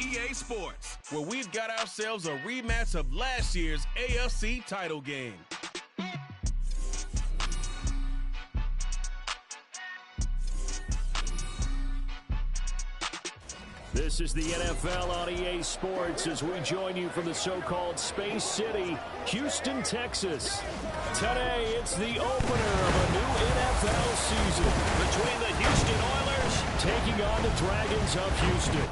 EA Sports, where we've got ourselves a rematch of last year's AFC title game. This is the NFL on EA Sports as we join you from the so-called Space City, Houston, Texas. Today, it's the opener of a new NFL season between the Houston Oilers taking on the Dragons of Houston.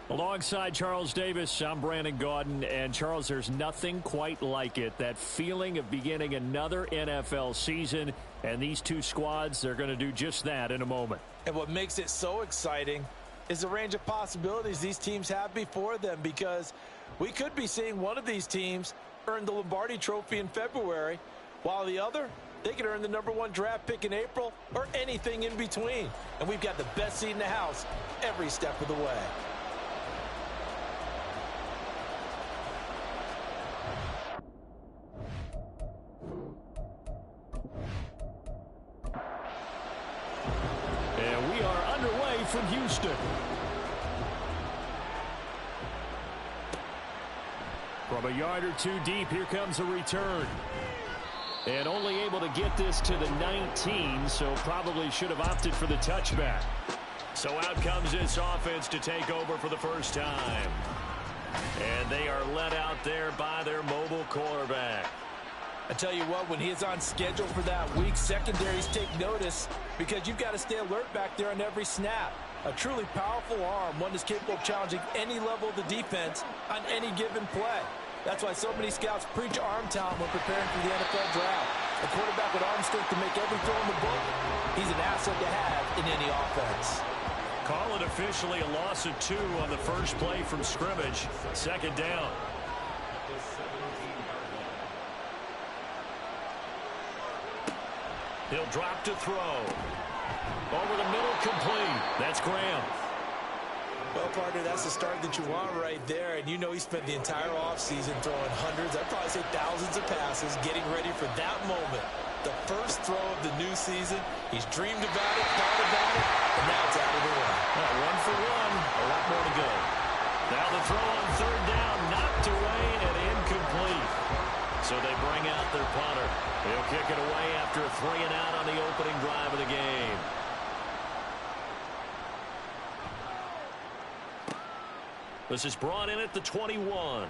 Alongside Charles Davis, I'm Brandon Gaudin, and Charles, there's nothing quite like it. That feeling of beginning another NFL season, and these two squads, they're going to do just that in a moment. And what makes it so exciting is the range of possibilities these teams have before them, because we could be seeing one of these teams earn the Lombardi Trophy in February, while the other, they could earn the #1 draft pick in April or anything in between. And we've got the best seat in the house every step of the way. From Houston. From a yard or two deep, here comes a return. And only able to get this to the 19, so probably should have opted for the touchback. So out comes this offense to take over for the first time. And they are led out there by their mobile quarterback. I tell you what, when he is on schedule for that week, secondaries take notice because you've got to stay alert back there on every snap. A truly powerful arm, one that's capable of challenging any level of the defense on any given play. That's why so many scouts preach arm talent when preparing for the NFL draft. A quarterback with arm strength to make every throw in the book, he's an asset to have in any offense. Call it officially a loss of 2 on the first play from scrimmage. Second down. He'll drop to throw. Over the middle, complete. That's Graham. Well, partner, that's the start that you want right there. And you know he spent the entire offseason throwing hundreds, I'd probably say thousands of passes, getting ready for that moment. The first throw of the new season. He's dreamed about it, thought about it, and now it's out of the way. 1 for 1. A lot more to go. Now the throw on third down, knocked away and incomplete. So they bring out their punter. He'll kick it away after a 3-and-out on the opening drive of the game. This is brought in at the 21.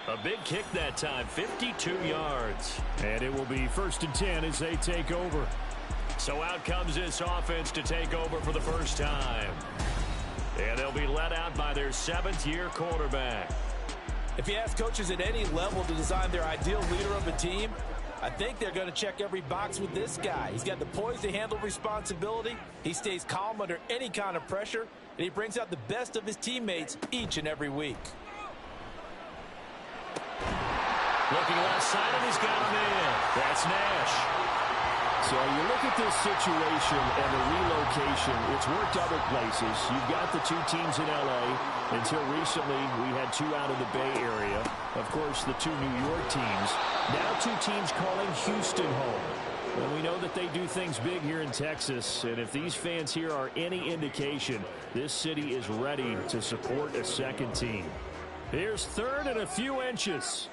A big kick that time, 52 yards. And it will be 1st and 10 as they take over. So out comes this offense to take over for the first time. And they'll be led out by their 7th-year quarterback. If you ask coaches at any level to design their ideal leader of a team, I think they're going to check every box with this guy. He's got the poise to handle responsibility. He stays calm under any kind of pressure, and he brings out the best of his teammates each and every week. Looking left side, and he's got him in. That's Nash. So you look at this situation and the relocation. It's worked other places. You've got the 2 teams in L.A. Until recently, we had 2 out of the Bay Area. Of course, the 2 New York teams. Now 2 teams calling Houston home. And we know that they do things big here in Texas. And if these fans here are any indication, this city is ready to support a second team. Here's 3rd and a few inches.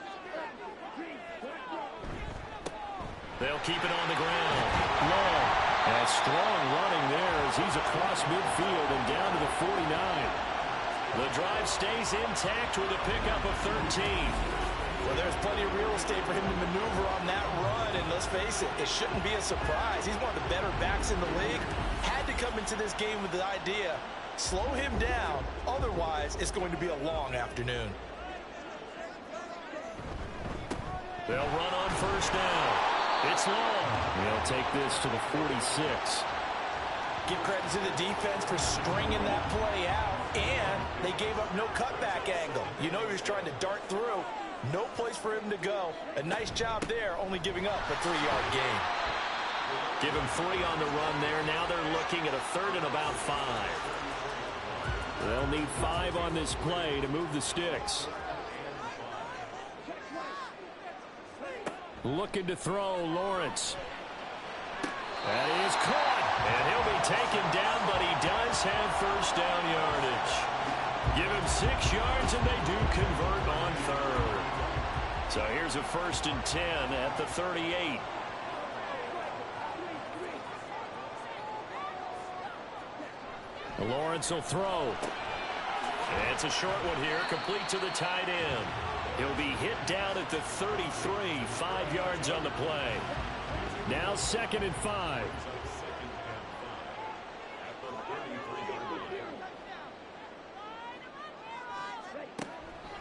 They'll keep it on the ground. Long. And strong running there as he's across midfield and down to the 49. The drive stays intact with a pickup of 13. Well, there's plenty of real estate for him to maneuver on that run. And let's face it, it shouldn't be a surprise. He's one of the better backs in the league. Had to come into this game with the idea, slow him down. Otherwise, it's going to be a long afternoon. They'll run on first down. It's long. They'll take this to the 46. Give credit to the defense for stringing that play out, and they gave up no cutback angle. You know he was trying to dart through. No place for him to go. A nice job there, only giving up a 3-yard gain. Give him 3 on the run there. Now they're looking at a 3rd and about 5. They'll need 5 on this play to move the sticks. Looking to throw, Lawrence. That is caught. And taken down, but he does have first down yardage. Give him 6 yards, and they do convert on third. So here's a 1st and 10 at the 38. Lawrence will throw. And it's a short one here, complete to the tight end. He'll be hit down at the 33, 5 yards on the play. Now 2nd and 5.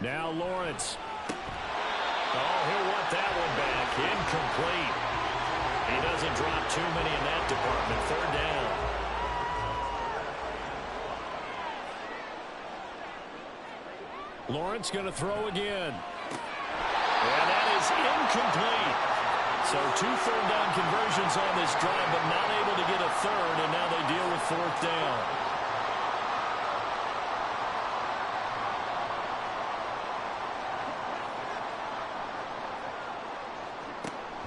Now Lawrence. Oh, he'll want that one back. Incomplete. He doesn't drop too many in that department. 3rd down. Lawrence going to throw again. And that is incomplete. So 2 third-down conversions on this drive, but not able to get a third, and now they deal with 4th down.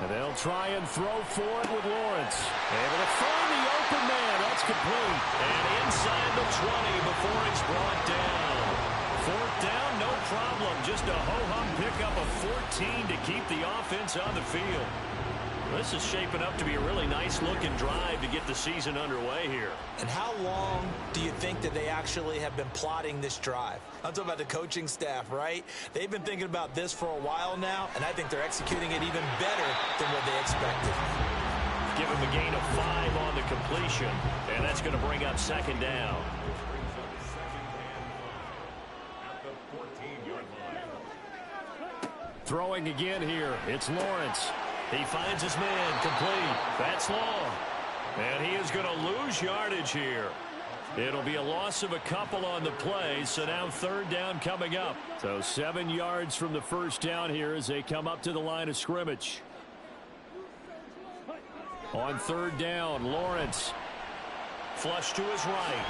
And they'll try and throw for it with Lawrence. Able to find the open man. That's complete. And inside the 20 before it's brought down. 4th down, no problem. Just a ho-hum pickup of 14 to keep the offense on the field. This is shaping up to be a really nice-looking drive to get the season underway here. And how long do you think that they actually have been plotting this drive? I'm talking about the coaching staff, right? They've been thinking about this for a while now, and I think they're executing it even better than what they expected. Give him a gain of 5 on the completion, and that's going to bring up 2nd down. Throwing again here. It's Lawrence. He finds his man, complete. That's long. And he is going to lose yardage here. It'll be a loss of a couple on the play, so now 3rd down coming up. So 7 yards from the 1st down here as they come up to the line of scrimmage. On 3rd down, Lawrence. Flush to his right.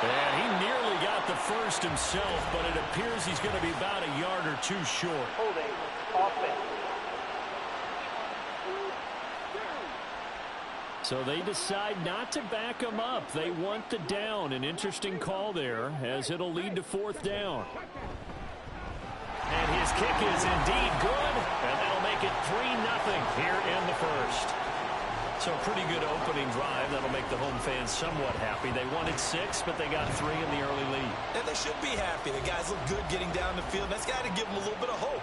And he nearly got the first himself, but it appears he's going to be about a yard or 2 short. Holding offense. So they decide not to back him up. They want the down. An interesting call there, as it'll lead to 4th down. And his kick is indeed good, and that'll make it 3-0 here in the 1st. So a pretty good opening drive. That'll make the home fans somewhat happy. They wanted 6, but they got 3 in the early lead. And they should be happy. The guys look good getting down the field. That's got to give them a little bit of hope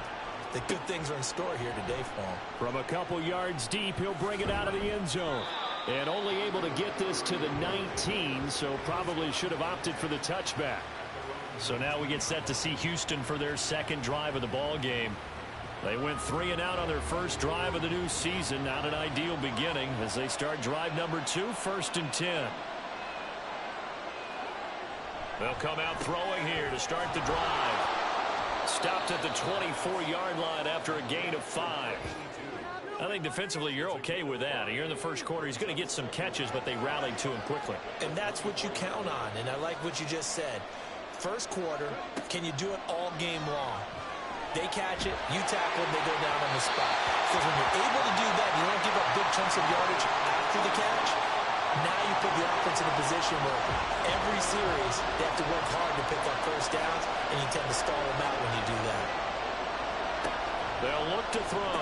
that good things are in store here today for him. From a couple yards deep, he'll bring it out of the end zone. And only able to get this to the 19, so probably should have opted for the touchback. So now we get set to see Houston for their 2nd drive of the ball game. They went 3 and out on their 1st drive of the new season. Not an ideal beginning as they start drive number 2, 1st and 10. They'll come out throwing here to start the drive. Stopped at the 24-yard line after a gain of 5. I think defensively you're okay with that. Here in the 1st quarter, he's going to get some catches, but they rallied to him quickly. And that's what you count on, and I like what you just said. 1st quarter, can you do it all game long? They catch it, you tackle them, they go down on the spot. Because when you're able to do that, you don't give up big chunks of yardage after the catch. Now you put the offense in a position where every series they have to work hard to pick up 1st downs, and you tend to stall them out when you do that. They'll look to throw.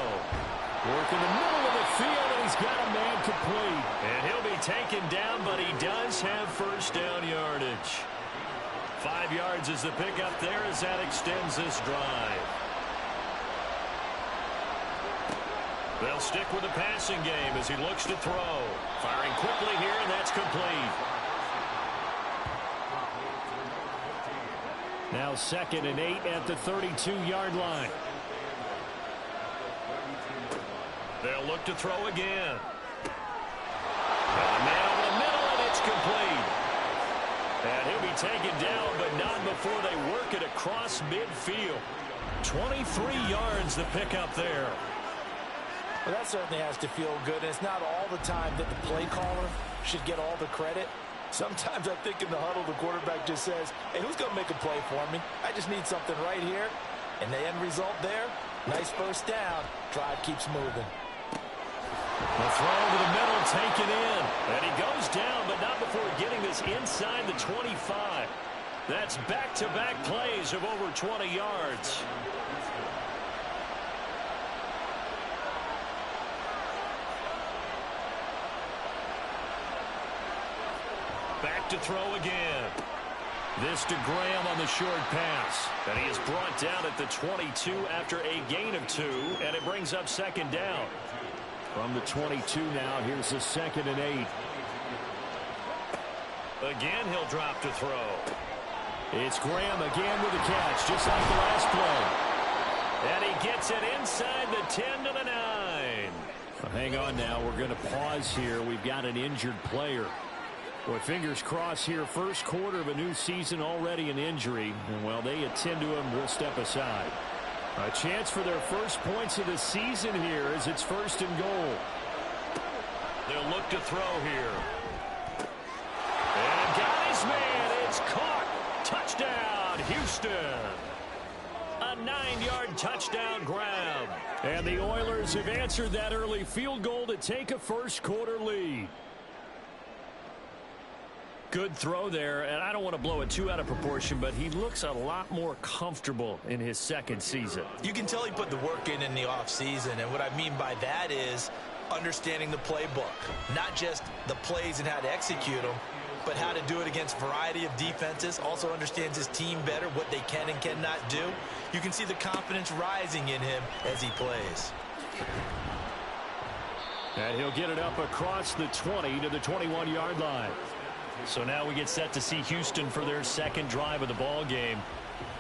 Work in the middle of the field, and he's got a man complete. And he'll be taken down, but he does have 1st down yardage. 5 yards is the pickup there as that extends this drive. They'll stick with the passing game as he looks to throw. Firing quickly here, and that's complete. Now 2nd and 8 at the 32-yard line. They'll look to throw again. And a man over the middle, and it's complete. And he'll be taken down, but not before they work it across midfield. 23 yards the pickup there. Well, that certainly has to feel good. And it's not all the time that the play caller should get all the credit. Sometimes I think in the huddle, the quarterback just says, hey, who's going to make a play for me? I just need something right here. And the end result there, nice 1st down. Drive keeps moving. The throw over the middle taken in. And he goes down inside the 25. That's back-to-back plays of over 20 yards. Back to throw again. This to Graham on the short pass. And he is brought down at the 22 after a gain of 2, and it brings up second down. From the 22 now, here's the 2nd and 8. Again, he'll drop to throw. It's Graham again with the catch, just like the last play. And he gets it inside the 10 to the 9. Well, hang on now. We're going to pause here. We've got an injured player. Well, fingers crossed here. First quarter of a new season, already an injury. And while they attend to him, we'll step aside. A chance for their first points of the season here as it's 1st and goal. They'll look to throw here. And got his man. It's caught. Touchdown, Houston. A 9-yard touchdown grab. And the Oilers have answered that early field goal to take a first quarter lead. Good throw there, and I don't want to blow it too out of proportion, but he looks a lot more comfortable in his second season. You can tell he put the work in the offseason, and what I mean by that is understanding the playbook. Not just the plays and how to execute them, but how to do it against a variety of defenses. Also understands his team better, what they can and cannot do. You can see the confidence rising in him as he plays. And he'll get it up across the 20 to the 21-yard line. So now we get set to see Houston for their second drive of the ball game.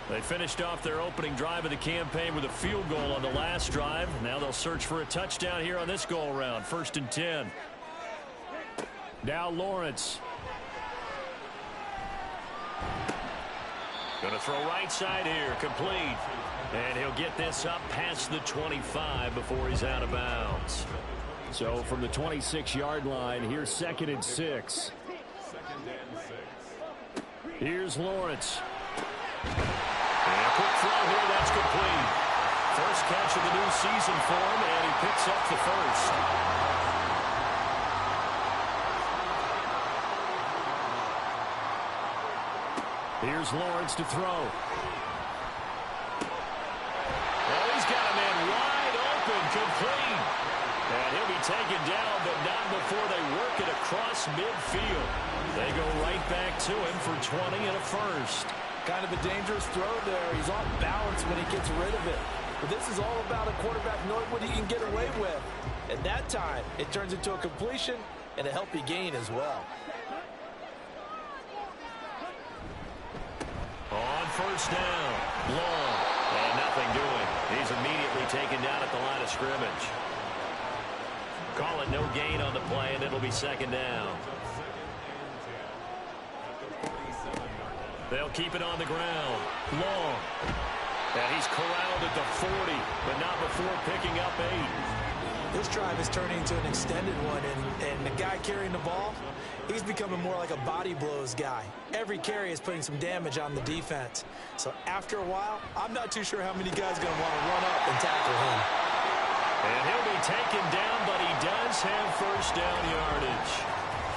They finished off their opening drive of the campaign with a field goal on the last drive. Now they'll search for a touchdown here on this go-around. 1st and 10. Now Lawrence. Going to throw right side here. Complete. And he'll get this up past the 25 before he's out of bounds. So from the 26-yard line, here's 2nd and 6. Here's Lawrence. And a quick throw here, that's complete. First catch of the new season for him, and he picks up the first. Here's Lawrence to throw. Oh, he's got a man wide open, complete. And he'll be taken down, but not before they work it across midfield. They go right back to him for 20 and a first. Kind of a dangerous throw there. He's off balance when he gets rid of it. But this is all about a quarterback knowing what he can get away with. At that time, it turns into a completion and a healthy gain as well. On first down, long, and nothing doing. He's immediately taken down at the line of scrimmage. Call it no gain on the play, and it'll be 2nd down. They'll keep it on the ground. Long. And he's corralled at the 40, but not before picking up 8. This drive is turning into an extended one, and the guy carrying the ball, he's becoming more like a body blows guy. Every carry is putting some damage on the defense. So after a while, I'm not too sure how many guys are going to want to run up and tackle him. And he'll be taken down, but he does have first down yardage.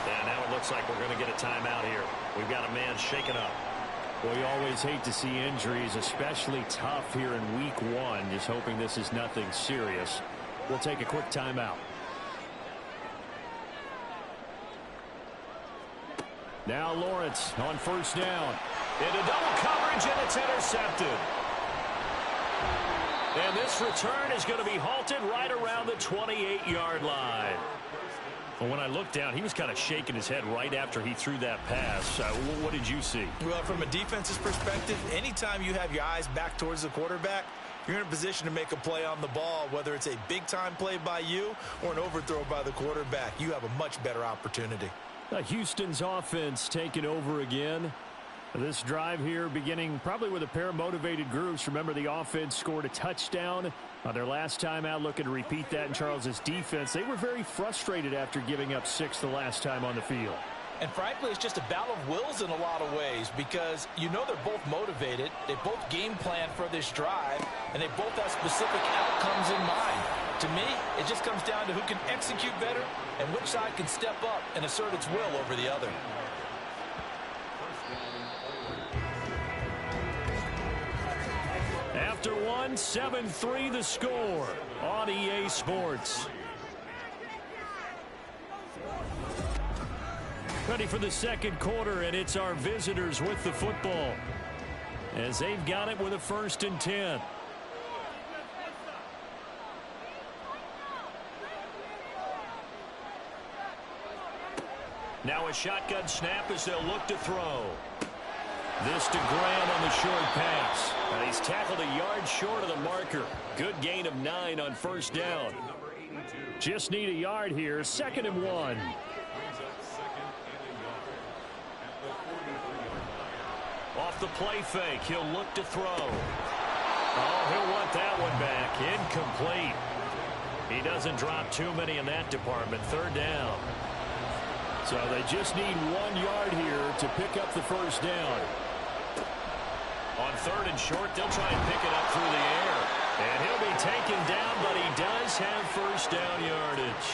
And now it looks like we're going to get a timeout here. We've got a man shaken up. Well, we always hate to see injuries, especially tough here in week 1. Just hoping this is nothing serious. We'll take a quick timeout. Now Lawrence on first down. Into double coverage, and it's intercepted. And this return is going to be halted right around the 28-yard line. Well, when I looked down, he was kind of shaking his head right after he threw that pass. What did you see? Well, from a defense's perspective, anytime you have your eyes back towards the quarterback, you're in a position to make a play on the ball, whether it's a big-time play by you or an overthrow by the quarterback. You have a much better opportunity. Houston's offense taking over again. This drive here beginning probably with a pair of motivated groups. Remember, the offense scored a touchdown on their last time out, looking to repeat that in Charles's defense. They were very frustrated after giving up 6 the last time on the field. And frankly, it's just a battle of wills in a lot of ways because you know they're both motivated. They both game plan for this drive, and they both have specific outcomes in mind. To me, it just comes down to who can execute better and which side can step up and assert its will over the other. After one, 7-3 the score on EA Sports. Ready for the second quarter, and it's our visitors with the football as they've got it with a 1st and 10. Now a shotgun snap as they'll look to throw. This to Graham on the short pass. And he's tackled a yard short of the marker. Good gain of 9 on 1st down. Just need a yard here. 2nd and 1. Off the play fake, he'll look to throw. Oh, he'll want that one back. Incomplete. He doesn't drop too many in that department. 3rd down. So they just need 1 yard here to pick up the 1st down. On 3rd and short, they'll try and pick it up through the air. And he'll be taken down, but he does have 1st down yardage.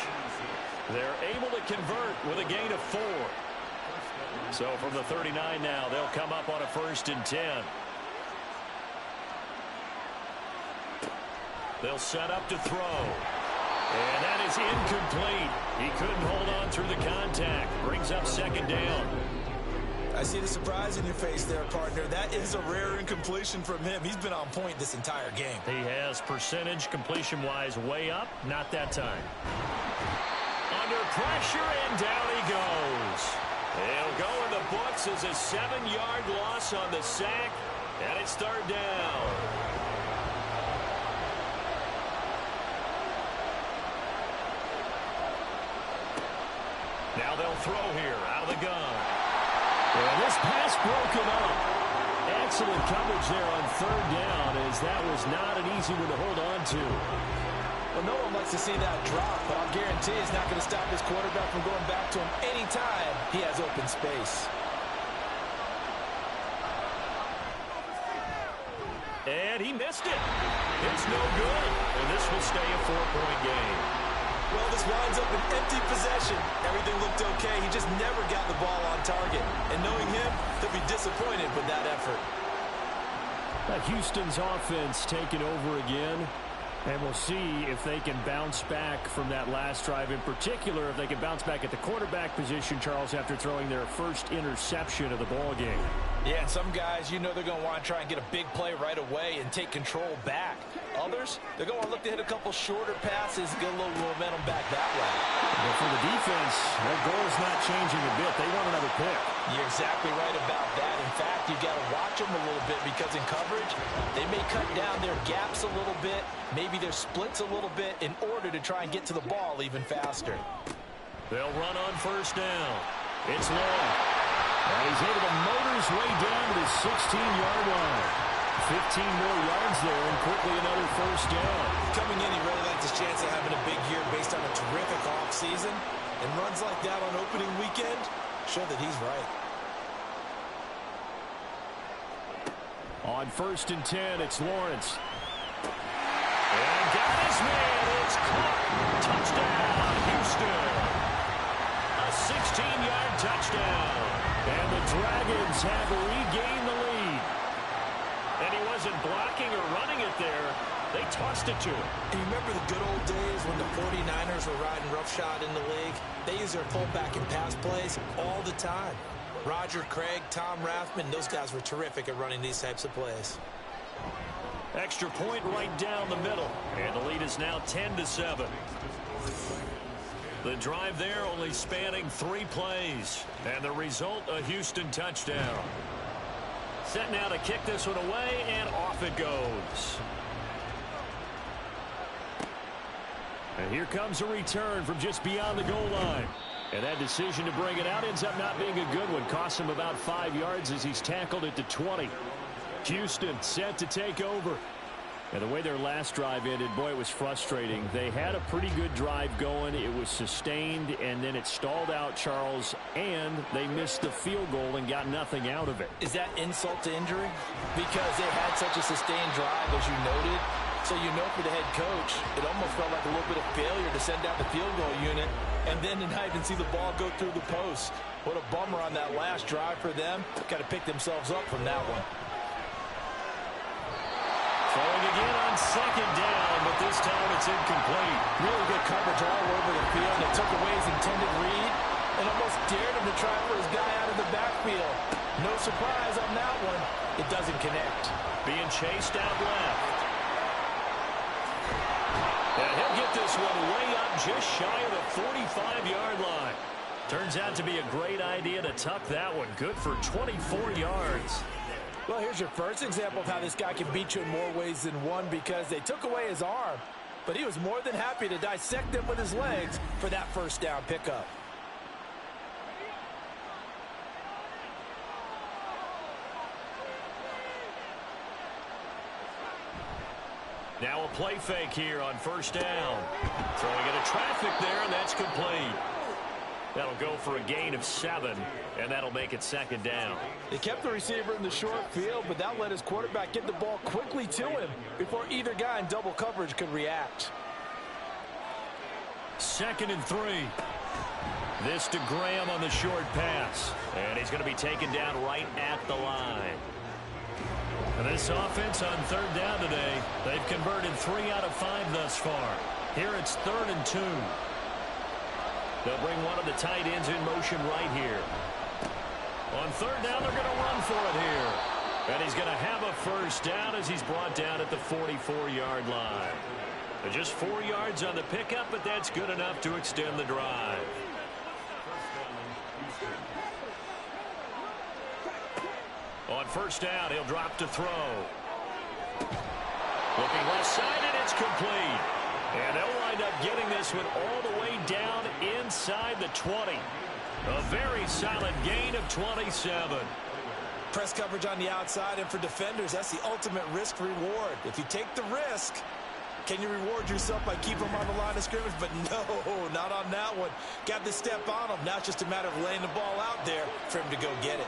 They're able to convert with a gain of 4. So from the 39 now, they'll come up on a 1st and 10. They'll set up to throw. And that is incomplete. He couldn't hold on through the contact. Brings up 2nd down. I see the surprise in your face there, partner. That is a rare incompletion from him. He's been on point this entire game. He has percentage completion-wise way up. Not that time. Under pressure, and down he goes. He'll go in the books as a 7-yard loss on the sack, and it's 3rd down. Now they'll throw here out of the gun. And this pass broken up. Excellent coverage there on 3rd down, as that was not an easy one to hold on to. Well, no one likes to see that drop, but I'll guarantee it's not going to stop his quarterback from going back to him anytime he has open space. And he missed it. It's no good. And this will stay a 4-point game. Well, this winds up an empty possession. Everything looked okay. He just never got the ball on target. And knowing him, he'll be disappointed with that effort. Houston's offense taking over again. And we'll see if they can bounce back from that last drive. In particular, if they can bounce back at the quarterback position, Charles, after throwing their first interception of the ball game. Yeah, and some guys, you know they're going to want to try and get a big play right away and take control back. Others, they're going to look to hit a couple shorter passes, get a little momentum back that way. But for the defense, their goal is not changing a bit. They want another pick. You're exactly right about that. In fact, you've got to watch them a little bit because in coverage, they may cut down their gaps a little bit, maybe their splits a little bit in order to try and get to the ball even faster. They'll run on 1st down. It's long. And he's able to motor his way down to the 16-yard line. 15 more yards there, and quickly another 1st down. Coming in, he really liked his chance of having a big year based on a terrific offseason. And runs like that on opening weekend show that he's right. On 1st and 10, it's Lawrence. And got his man. It's caught. Touchdown, Houston. A 16-yard touchdown. And the Dragons have regained the lead. And he wasn't blocking or running it there. They tossed it to him. You remember the good old days when the 49ers were riding roughshod in the league? They use their fullback and pass plays all the time. Roger Craig, Tom Rathman, those guys were terrific at running these types of plays. Extra point right down the middle. And the lead is now 10-7. The drive there only spanning 3 plays. And the result, a Houston touchdown. Set now to kick this one away, and off it goes. And here comes a return from just beyond the goal line. And that decision to bring it out ends up not being a good one. Costs him about 5 yards as he's tackled it to 20. Houston set to take over. And the way their last drive ended, boy, it was frustrating. They had a pretty good drive going. It was sustained, and then it stalled out, Charles, and they missed the field goal and got nothing out of it. Is that insult to injury? Because they had such a sustained drive, as you noted. So you know for the head coach, it almost felt like a little bit of failure to send down the field goal unit and then to not even see the ball go through the post. What a bummer on that last drive for them. Got to pick themselves up from that one. So again on second down, but this time it's incomplete. Really good coverage all over the field. They took away his intended read and almost dared him to try for his guy out of the backfield. No surprise on that one. It doesn't connect. Being chased out left. And he'll get this one way up just shy of the 45-yard line. Turns out to be a great idea to tuck that one. Good for 24 yards. Well, here's your first example of how this guy can beat you in more ways than one, because they took away his arm, but he was more than happy to dissect them with his legs for that first down pickup. Now a play fake here on first down. Throwing into traffic there, and that's complete. That'll go for a gain of 7, and that'll make it second down. They kept the receiver in the short field, but that let his quarterback get the ball quickly to him before either guy in double coverage could react. 2nd and 3. This to Graham on the short pass, and he's going to be taken down right at the line. And this offense on 3rd down today, they've converted 3 out of 5 thus far. Here it's 3rd and 2. They'll bring one of the tight ends in motion right here. On 3rd down, they're going to run for it here. And he's going to have a first down as he's brought down at the 44-yard line. Just 4 yards on the pickup, but that's good enough to extend the drive. On 1st down, he'll drop to throw. Looking left side, and it's complete. And they'll wind up getting this one all the way down inside the 20. A very solid gain of 27. Press coverage on the outside, and for defenders, that's the ultimate risk-reward. If you take the risk, can you reward yourself by keeping them on the line of scrimmage? But no, not on that one. Got to step on them. Now it's just a matter of laying the ball out there for him to go get it.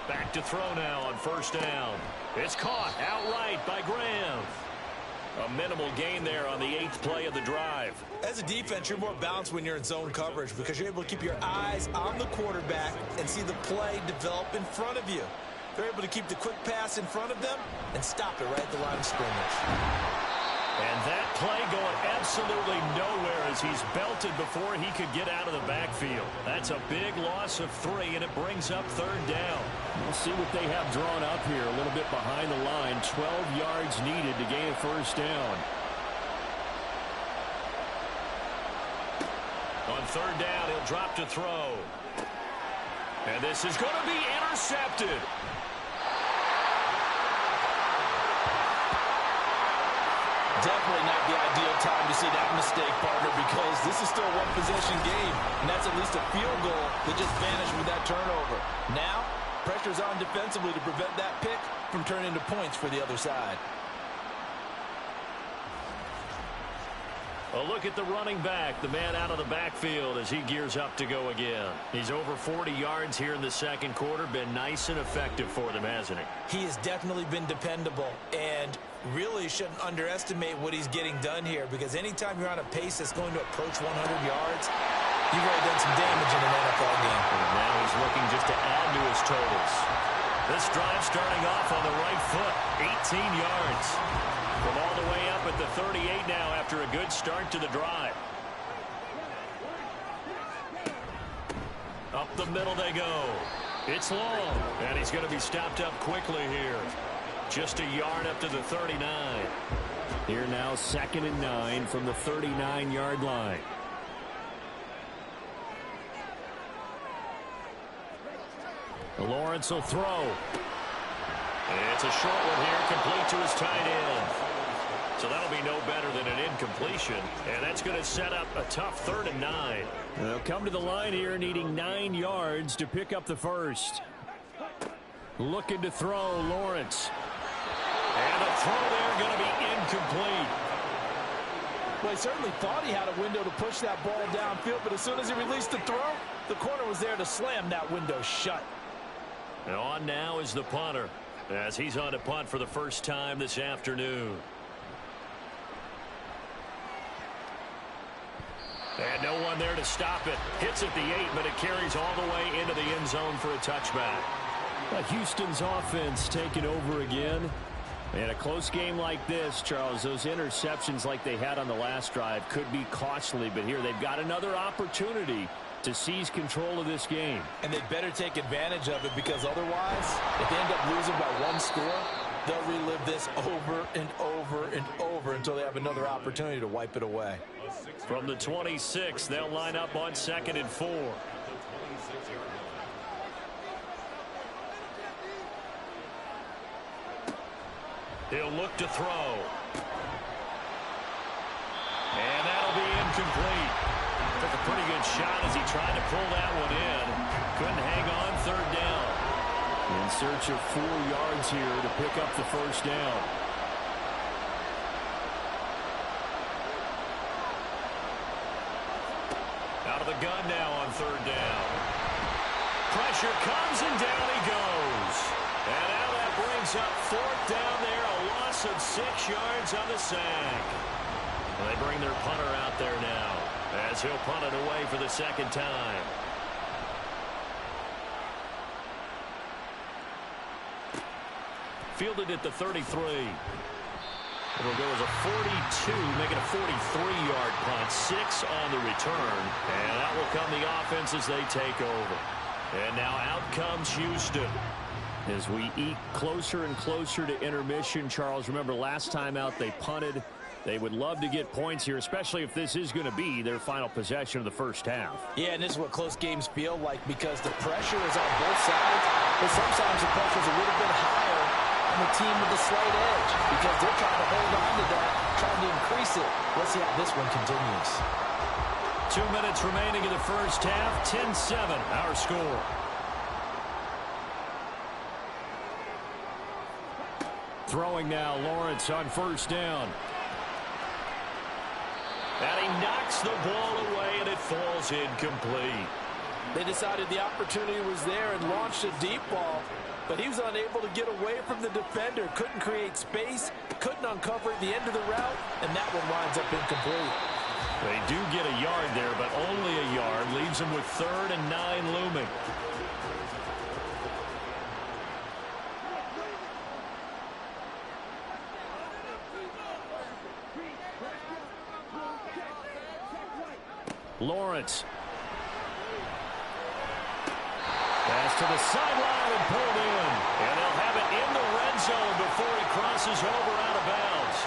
Back to throw now on 1st down. It's caught outright by Graham. A minimal gain there on the 8th play of the drive. As a defense, you're more balanced when you're in zone coverage because you're able to keep your eyes on the quarterback and see the play develop in front of you. They're able to keep the quick pass in front of them and stop it right at the line of scrimmage. And that play going absolutely nowhere as he's belted before he could get out of the backfield. That's a big loss of 3, and it brings up 3rd down. We'll see what they have drawn up here. A little bit behind the line. 12 yards needed to gain a first down. On 3rd down, he'll drop to throw. And this is going to be intercepted. Definitely not the ideal time to see that mistake, partner, because this is still a one-possession game, and that's at least a field goal that just vanished with that turnover. Now, pressure's on defensively to prevent that pick from turning into points for the other side. A look at the running back, the man out of the backfield as he gears up to go again. He's over 40 yards here in the 2nd quarter. Been nice and effective for them, hasn't he? He has definitely been dependable, and really shouldn't underestimate what he's getting done here, because anytime you're on a pace that's going to approach 100 yards, you've already done some damage in an NFL game. And now he's looking just to add to his totals. This drive starting off on the right foot, 18 yards. From all the way up at the 38 now after a good start to the drive. Up the middle they go. It's long, and he's going to be stopped up quickly here. Just a yard up to the 39. Here now 2nd and 9 from the 39-yard line. Lawrence will throw. It's a short one here, complete to his tight end. So that'll be no better than an incompletion, and that's going to set up a tough 3rd and 9. They'll come to the line here needing 9 yards to pick up the first. Looking to throw, Lawrence. And the throw there going to be incomplete. Well, he certainly thought he had a window to push that ball downfield, but as soon as he released the throw, the corner was there to slam that window shut. And on now is the punter, as he's on to punt for the first time this afternoon. And no one there to stop it. Hits at the 8, but it carries all the way into the end zone for a touchback. Houston's offense taking over again. In a close game like this, Charles, those interceptions like they had on the last drive could be costly, but here they've got another opportunity to seize control of this game. And they better take advantage of it, because otherwise, if they end up losing by one score, they'll relive this over and over and over until they have another opportunity to wipe it away. From the 26, they'll line up on 2nd and 4. He'll look to throw. And that'll be incomplete. Took a pretty good shot as he tried to pull that one in. Couldn't hang on 3rd down. In search of 4 yards here to pick up the 1st down. Out of the gun now on 3rd down. Pressure comes and down he goes. And now that brings up 4th down there. A loss of 6 yards on the sack. And they bring their punter out there now as he'll punt it away for the 2nd time. Fielded at the 33. It'll go as a 42, making a 43-yard punt. 6 on the return. And that will come the offense as they take over. And now out comes Houston. As we eke closer and closer to intermission, Charles, remember last time out they punted. They would love to get points here, especially if this is going to be their final possession of the 1st half. Yeah, and this is what close games feel like, because the pressure is on both sides, but sometimes the pressure is a little bit higher on the team with the slight edge, because they're trying to hold on to that, trying to increase it. Let's see how this one continues. 2 minutes remaining in the 1st half. 10-7, our score. Throwing now, Lawrence on 1st down. And he knocks the ball away, and it falls incomplete. They decided the opportunity was there and launched a deep ball, but he was unable to get away from the defender. Couldn't create space, couldn't uncover at the end of the route, and that one winds up incomplete. They do get a yard there, but only a yard. Leaves them with 3rd and 9 looming. Lawrence. Pass to the sideline and pulled in. And they'll have it in the red zone before he crosses over out of bounds.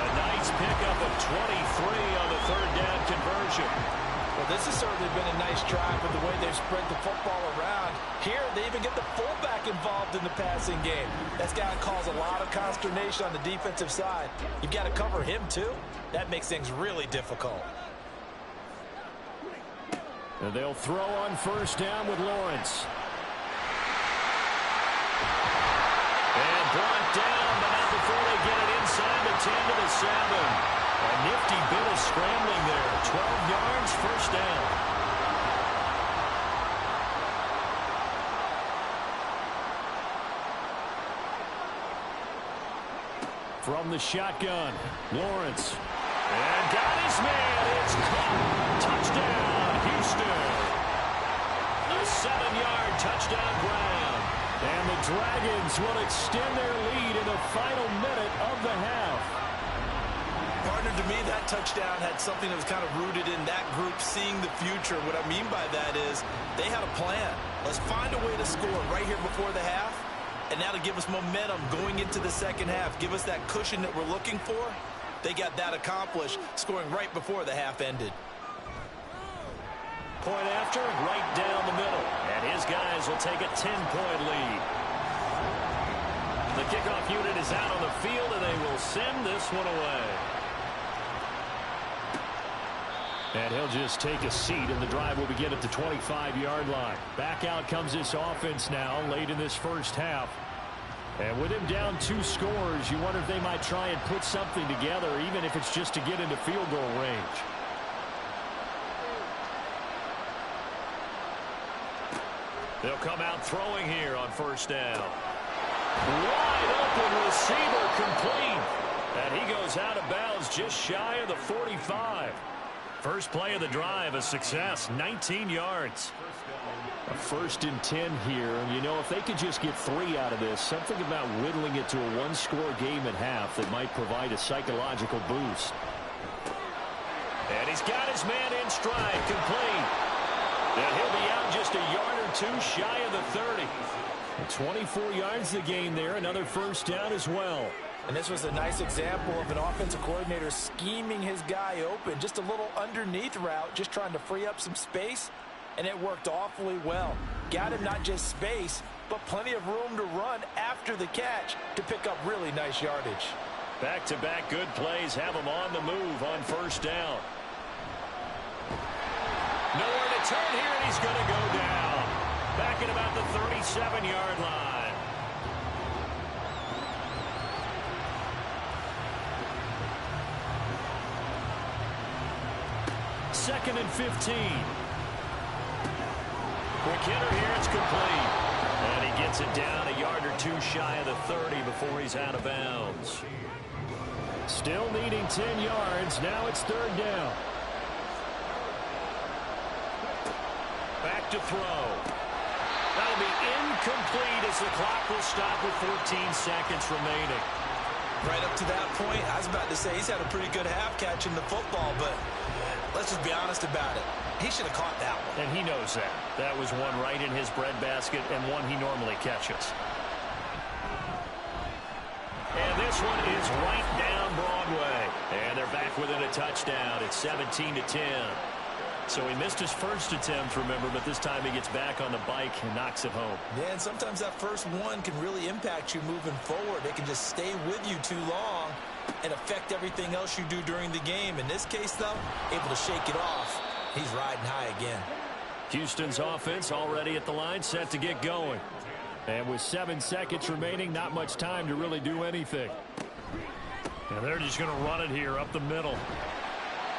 A nice pickup of 23 on the 3rd down conversion. Well, this has certainly been a nice drive with the way they've spread the football around. Here, they even get the fullback involved in the passing game. That's got to cause a lot of consternation on the defensive side. You've got to cover him, too. That makes things really difficult. And they'll throw on 1st down with Lawrence. And brought down, but not before they get it inside the 10 to the 7. A nifty bit of scrambling there. 12 yards, 1st down. From the shotgun, Lawrence. And got his man. It's caught. Touchdown. Houston. A 7-yard touchdown ground. And the Dragons will extend their lead in the final minute of the half. Partner, to me, that touchdown had something that was kind of rooted in that group seeing the future. What I mean by that is they had a plan. Let's find a way to score right here before the half. And now to give us momentum going into the 2nd half, give us that cushion that we're looking for. They got that accomplished, scoring right before the half ended. Point after, right down the middle. And his guys will take a 10-point lead. The kickoff unit is out on the field, and they will send this one away. And he'll just take a seat, and the drive will begin at the 25-yard line. Back out comes this offense now, late in this 1st half. And with him down 2 scores, you wonder if they might try and put something together, even if it's just to get into field goal range. They'll come out throwing here on 1st down. Wide open receiver complete. And he goes out of bounds just shy of the 45. First play of the drive, a success, 19 yards. A 1st and 10 here. And, you know, if they could just get 3 out of this, something about whittling it to a 1-score game at half that might provide a psychological boost. And he's got his man in stride, complete. And he'll be out just a yard or 2 shy of the 30. And 24 yards the game there, another first down as well. And this was a nice example of an offensive coordinator scheming his guy open. Just a little underneath route, just trying to free up some space. And it worked awfully well. Got him not just space, but plenty of room to run after the catch to pick up really nice yardage. Back-to-back good plays have him on the move on first down. Nowhere to turn here, and he's going to go down. Back at about the 37-yard line. Second and 15. Quick hitter here, it's complete. And he gets it down a yard or 2 shy of the 30 before he's out of bounds. Still needing 10 yards. Now it's 3rd down. Back to throw. That'll be incomplete as the clock will stop with 14 seconds remaining. Right up to that point, I was about to say he's had a pretty good half catching the football, but let's just be honest about it. He should have caught that one. And he knows that. That was one right in his breadbasket and one he normally catches. And this one is right down Broadway. And they're back within a touchdown. It's 17-10. So he missed his first attempt, remember, but this time he gets back on the bike and knocks it home. Yeah, and sometimes that first one can really impact you moving forward. It can just stay with you too long and affect everything else you do during the game. In this case, though, able to shake it off. He's riding high again. Houston's offense already at the line, set to get going. And with 7 seconds remaining, not much time to really do anything. And they're just going to run it here up the middle.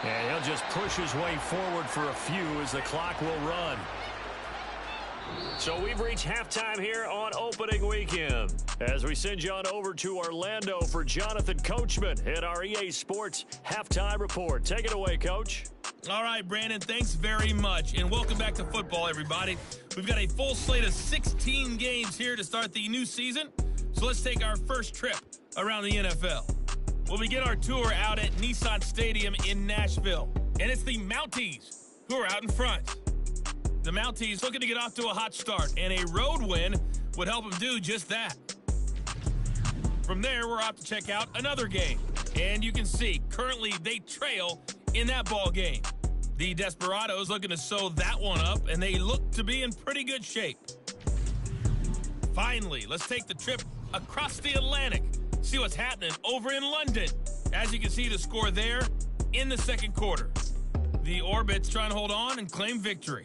And he'll just push his way forward for a few as the clock will run. So we've reached halftime here on opening weekend. As we send you on over to Orlando for Jonathan Coachman at our EA Sports Halftime Report. Take it away, Coach. All right, Brandon, thanks very much. And welcome back to football, everybody. We've got a full slate of 16 games here to start the new season. So let's take our first trip around the NFL. We'll begin our tour out at Nissan Stadium in Nashville. And it's the Mounties who are out in front. The Mounties looking to get off to a hot start, and a road win would help them do just that. From there, we're off to check out another game. And you can see, currently they trail in that ball game. The Desperados looking to sew that one up, and they look to be in pretty good shape. Finally, let's take the trip across the Atlantic. See what's happening over in London. As you can see, the score there in the second quarter. The Orbits trying to hold on and claim victory.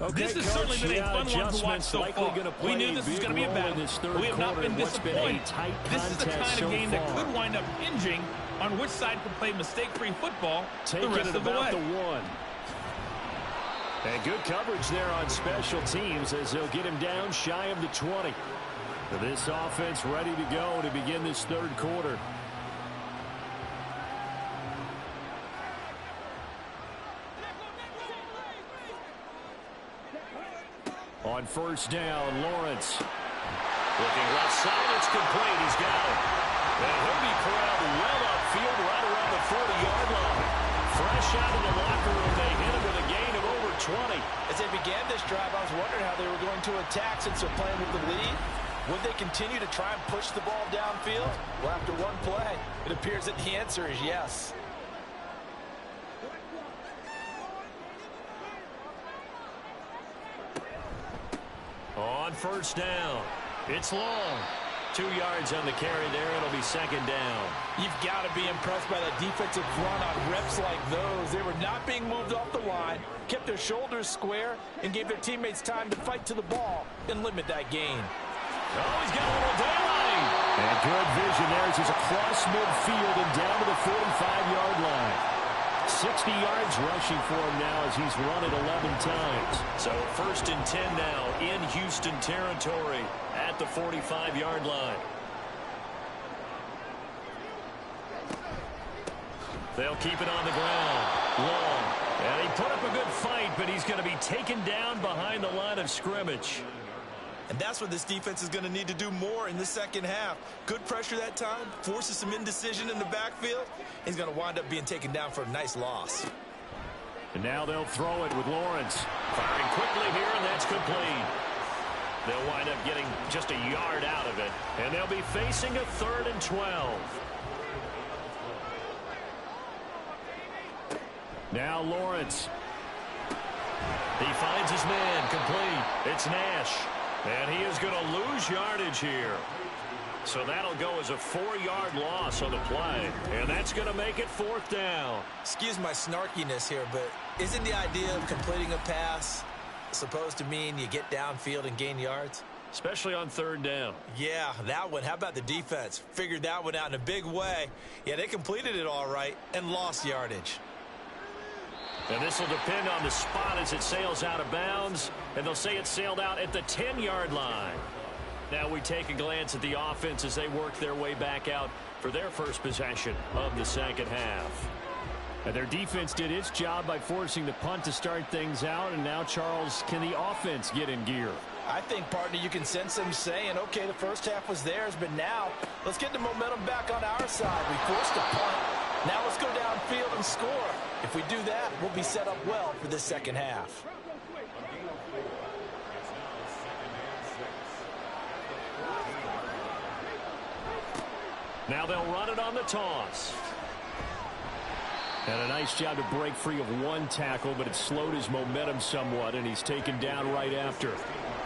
Okay, this has certainly been a fun one to watch so far. We knew this was going to be a battle, but we have not been disappointed. This is the kind of game that could wind up hinging on which side can play mistake-free football the rest of the way. And good coverage there on special teams as they'll get him down shy of the 20. This offense ready to go to begin this third quarter. On first down, Lawrence. Looking left side, it's complete. He's got it. And he'll be corralled well upfield right around the 40-yard line. Fresh out of the locker room, they hit him with a gain of over 20. As they began this drive, I was wondering how they were going to attack since they're playing with the lead. Would they continue to try and push the ball downfield? Well, after one play, it appears that the answer is yes. On first down, it's long. 2 yards on the carry there. It'll be second down. You've got to be impressed by that defensive front on reps like those. They were not being moved off the line, kept their shoulders square, and gave their teammates time to fight to the ball and limit that gain. Oh, he's got a little daylight. And good vision there as he's across midfield and down to the 45-yard line. 60 yards rushing for him now as he's run it 11 times. So 1st and 10 now in Houston territory at the 45-yard line. They'll keep it on the ground. Long. And he put up a good fight, but he's going to be taken down behind the line of scrimmage. And that's what this defense is going to need to do more in the second half. Good pressure that time, forces some indecision in the backfield. He's going to wind up being taken down for a nice loss. And now they'll throw it with Lawrence. Firing quickly here, and that's complete. They'll wind up getting just a yard out of it. And they'll be facing a 3rd and 12. Now Lawrence. He finds his man, complete. It's Nash. And he is going to lose yardage here. So that'll go as a 4-yard loss on the play. And that's going to make it 4th down. Excuse my snarkiness here, but isn't the idea of completing a pass supposed to mean you get downfield and gain yards? Especially on 3rd down. Yeah, that one. How about the defense? Figured that one out in a big way. Yeah, they completed it all right and lost yardage. And this will depend on the spot as it sails out of bounds. And they'll say it sailed out at the 10-yard line. Now we take a glance at the offense as they work their way back out for their first possession of the second half. And their defense did its job by forcing the punt to start things out. And now, Charles, can the offense get in gear? I think, partner, you can sense them saying, okay, the first half was theirs, but now let's get the momentum back on our side. We forced a punt. Now let's go downfield and score. If we do that, we'll be set up well for this second half. Now they'll run it on the toss. And a nice job to break free of one tackle, but it slowed his momentum somewhat, and he's taken down right after.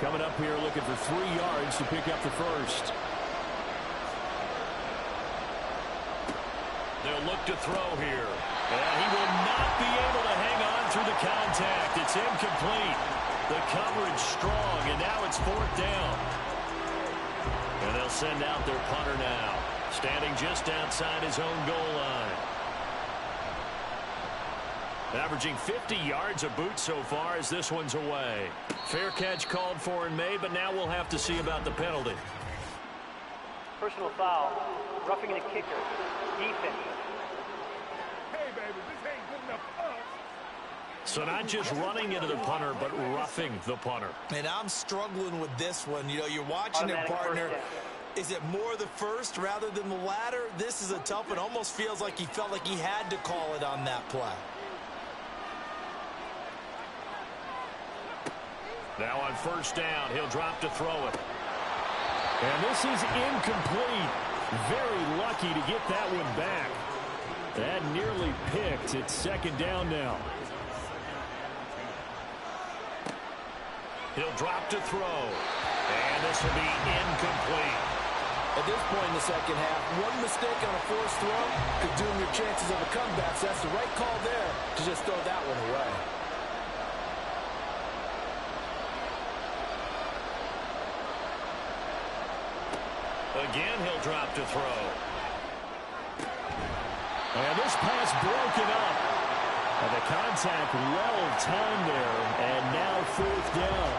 Coming up here looking for 3 yards to pick up the first. They'll look to throw here. And he will not be able to hang on through the contact. It's incomplete. The coverage strong, and now it's 4th down. And they'll send out their punter now, standing just outside his own goal line. Averaging 50 yards a boot so far as this one's away. Fair catch called for and made, but now we'll have to see about the penalty. Personal foul, roughing the kicker, defense. Hey, baby, this ain't good enough for us. So not just running into the punter, but roughing the punter. And I'm struggling with this one. You know, you're watching it, partner. Is it more the first rather than the latter? This is a tough one. Almost feels like he felt like he had to call it on that play. Now on 1st down, he'll drop to throw it. And this is incomplete. Very lucky to get that one back. That nearly picked. It's 2nd down now. He'll drop to throw. And this will be incomplete. At this point in the second half, one mistake on a forced throw could doom your chances of a comeback. So that's the right call there to just throw that one away. Again, he'll drop to throw. And this pass broken up. And the contact well timed there. And now 4th down.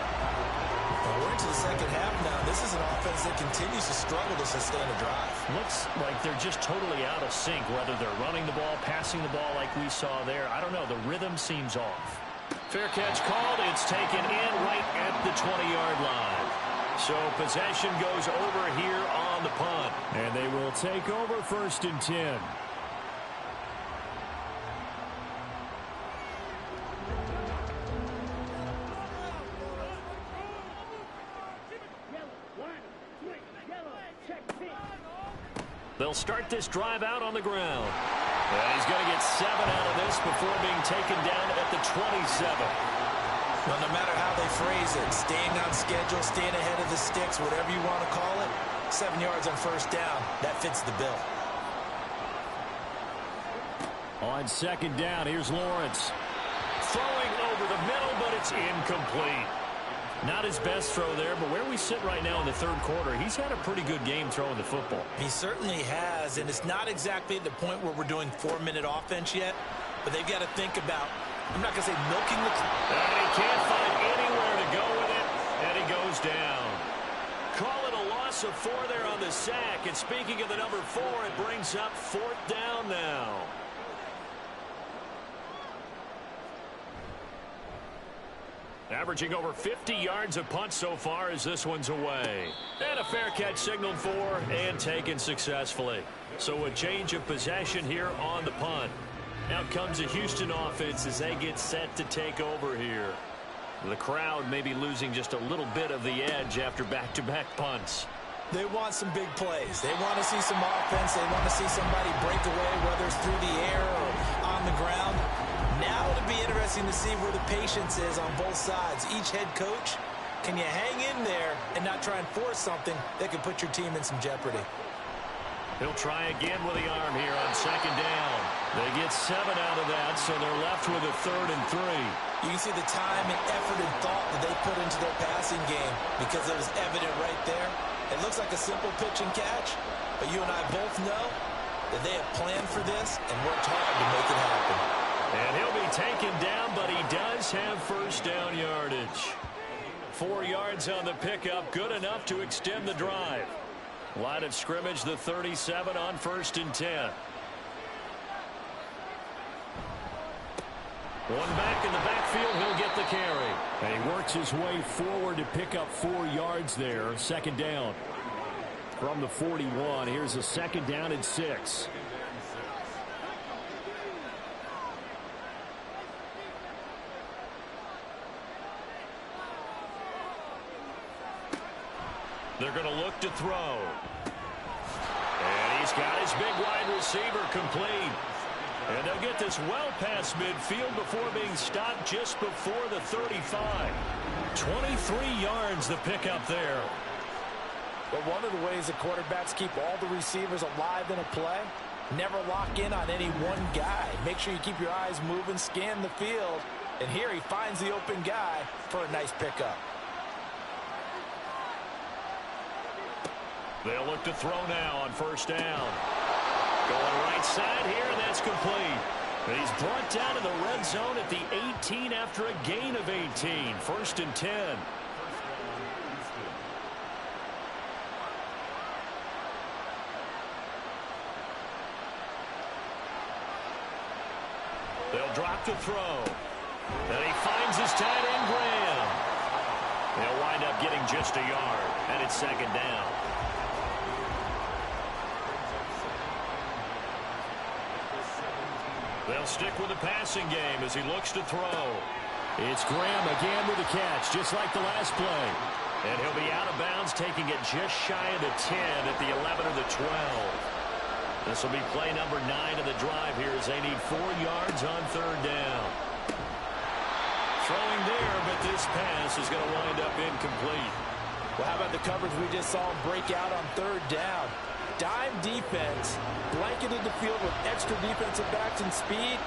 Well, we're into the second half now. This is an offense that continues to struggle to sustain a drive. Looks like they're just totally out of sync, whether they're running the ball, passing the ball like we saw there. I don't know. The rhythm seems off. Fair catch called. It's taken in right at the 20-yard line. So possession goes over here on the punt. And they will take over 1st and 10. They'll start this drive out on the ground. And he's going to get 7 out of this before being taken down at the 27. Well, no matter how they phrase it, staying on schedule, staying ahead of the sticks, whatever you want to call it, 7 yards on 1st down, that fits the bill. On 2nd down, here's Lawrence. Throwing over the middle, but it's incomplete. Not his best throw there, but where we sit right now in the 3rd quarter, he's had a pretty good game throwing the football. He certainly has, and it's not exactly at the point where we're doing 4-minute offense yet, but they've got to think about, I'm not going to say milking the clock. And he can't find anywhere to go with it, and he goes down. Call it a loss of 4 there on the sack. And speaking of the number 4, it brings up 4th down now. Averaging over 50 yards a punt so far as this one's away. And a fair catch signaled for and taken successfully. So a change of possession here on the punt. Out comes the Houston offense as they get set to take over here. The crowd may be losing just a little bit of the edge after back-to-back punts. They want some big plays. They want to see some offense. They want to see somebody break away, whether it's through the air or on the ground. Now it'll be interesting to see where the patience is on both sides. Each head coach, can you hang in there and not try and force something that could put your team in some jeopardy? He'll try again with the arm here on 2nd down. They get 7 out of that, so they're left with a 3rd and 3. You can see the time and effort and thought that they put into their passing game because it was evident right there. It looks like a simple pitch and catch, but you and I both know that they have planned for this and worked hard to make it happen. And he'll be taken down, but he does have 1st down yardage. 4 yards on the pickup, good enough to extend the drive. Line of scrimmage, the 37 on 1st and 10. One back in the backfield, he'll get the carry. And he works his way forward to pick up 4 yards there. 2nd down. From the 41, here's a 2nd down and 6. They're going to look to throw. And he's got his big wide receiver complete. And they'll get this well past midfield before being stopped just before the 35. 23 yards the pickup there. But one of the ways that quarterbacks keep all the receivers alive in a play, never lock in on any one guy. Make sure you keep your eyes moving, scan the field. And here he finds the open guy for a nice pickup. They'll look to throw now on 1st down. Going right side here, and that's complete. He's brought down to the red zone at the 18 after a gain of 18. 1st and 10. They'll drop to throw. And he finds his tight end, Graham. He'll wind up getting just a yard, and it's 2nd down. They'll stick with the passing game as he looks to throw. It's Graham again with the catch, just like the last play. And he'll be out of bounds, taking it just shy of the 10 at the 11 or the 12. This will be play number 9 of the drive here as they need 4 yards on 3rd down. Throwing there, but this pass is going to wind up incomplete. Well, how about the coverage we just saw him break out on 3rd down? Dime defense, blanketed the field with extra defensive backs and speed,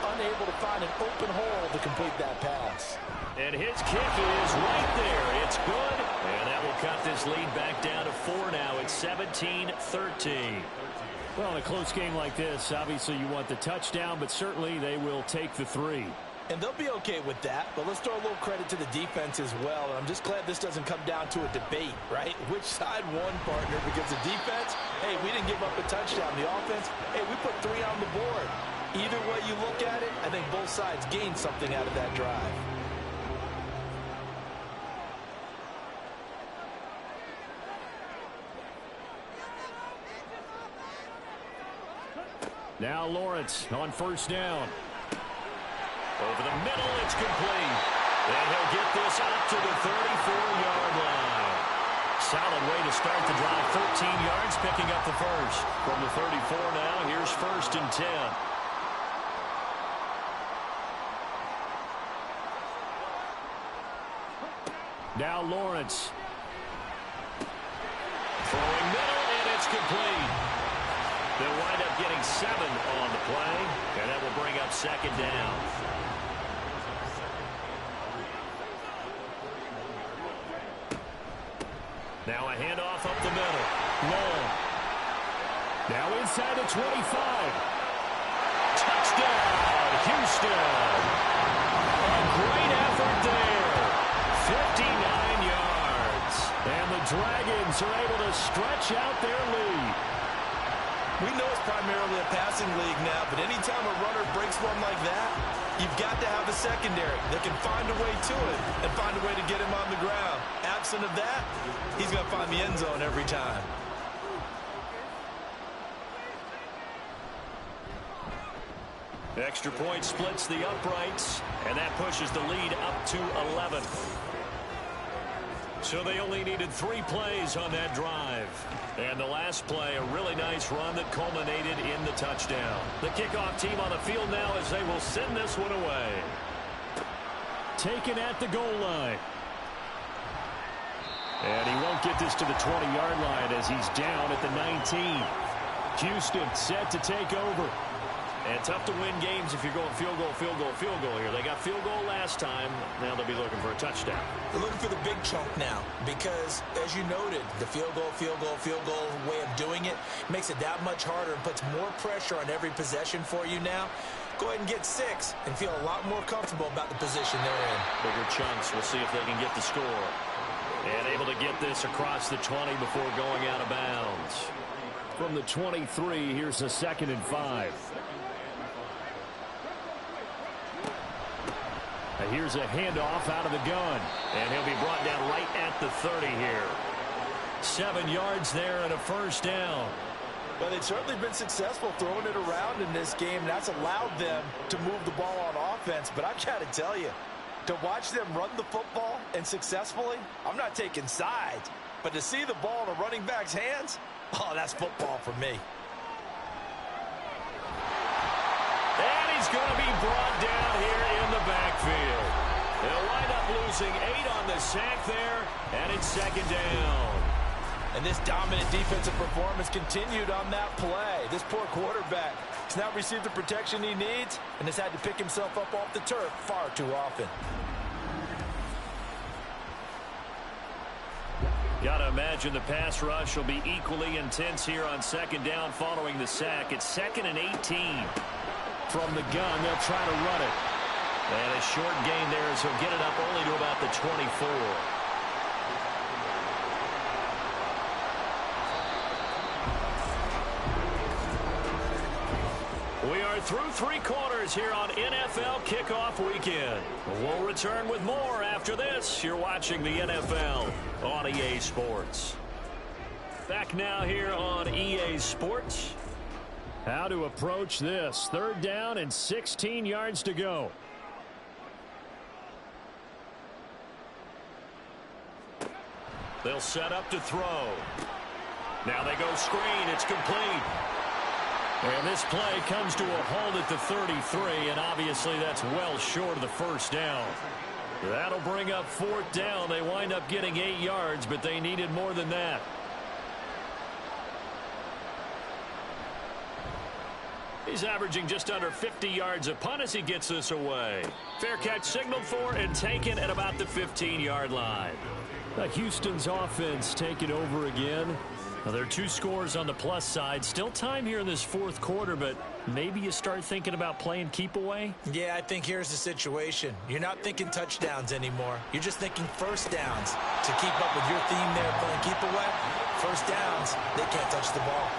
unable to find an open hole to complete that pass. And his kick is right there. It's good, and that will cut this lead back down to 4 now. It's 17-13. Well, in a close game like this, obviously you want the touchdown, but certainly they will take the 3. And they'll be okay with that, but let's throw a little credit to the defense as well. And I'm just glad this doesn't come down to a debate, right? Which side won, partner? Because the defense, hey, we didn't give up a touchdown. The offense, hey, we put 3 on the board. Either way you look at it, I think both sides gained something out of that drive. Now Lawrence on 1st down. Over the middle, it's complete. And he'll get this out to the 34-yard line. Solid way to start the drive. 13 yards, picking up the first. From the 34 now, here's 1st and 10. Now Lawrence. Throwing middle, and it's complete. They'll wind up getting 7 on the play, and that will bring up 2nd down. Now a handoff up the middle. Long. Now inside the 25. Touchdown! Houston. A great effort there. 59 yards. And the Dragons are able to stretch out their lead. We know it's primarily a passing league now, but anytime a runner breaks one like that, you've got to have a secondary that can find a way to it and find a way to get him on the ground. Absent of that, he's going to find the end zone every time. Extra point splits the uprights, and that pushes the lead up to 11. So they only needed 3 plays on that drive. And the last play, a really nice run that culminated in the touchdown. The kickoff team on the field now as they will send this one away. Taken at the goal line. And he won't get this to the 20-yard line as he's down at the 19. Houston set to take over. And tough to win games if you're going field goal, field goal, field goal here. They got field goal last time. Now they'll be looking for a touchdown. They're looking for the big chunk now because, as you noted, the field goal way of doing it makes it that much harder and puts more pressure on every possession for you now. Go ahead and get 6 and feel a lot more comfortable about the position they're in. Bigger chunks. We'll see if they can get the score. And able to get this across the 20 before going out of bounds. From the 23, here's a 2nd and 5. Here's a handoff out of the gun. And he'll be brought down right at the 30 here. 7 yards there and a first down. Well, they've certainly been successful throwing it around in this game. And that's allowed them to move the ball on offense. But I've got to tell you, to watch them run the football and successfully, I'm not taking sides. But to see the ball in a running back's hands, oh, that's football for me. And he's going to be brought down here in the backfield. They'll wind up losing 8 on the sack there, and it's 2nd down. And this dominant defensive performance continued on that play. This poor quarterback has not received the protection he needs and has had to pick himself up off the turf far too often. Got to imagine the pass rush will be equally intense here on 2nd down following the sack. It's 2nd and 18. From the gun, they'll try to run it. And a short gain there as he'll get it up only to about the 24. We are through 3 quarters here on NFL Kickoff Weekend. We'll return with more after this. You're watching the NFL on EA Sports. Back now here on EA Sports. How to approach this. 3rd down and 16 yards to go. They'll set up to throw. Now they go screen. It's complete. And this play comes to a halt at the 33, and obviously that's well short of the first down. That'll bring up 4th down. They wind up getting 8 yards, but they needed more than that. He's averaging just under 50 yards a punt as he gets this away. Fair catch signaled for and taken at about the 15-yard line. Houston's offense taking over again. Now, there are 2 scores on the plus side. Still time here in this 4th quarter, but maybe you start thinking about playing keep away? Yeah, I think here's the situation. You're not thinking touchdowns anymore. You're just thinking first downs. To keep up with your theme there, playing keep away, first downs, they can't touch the ball.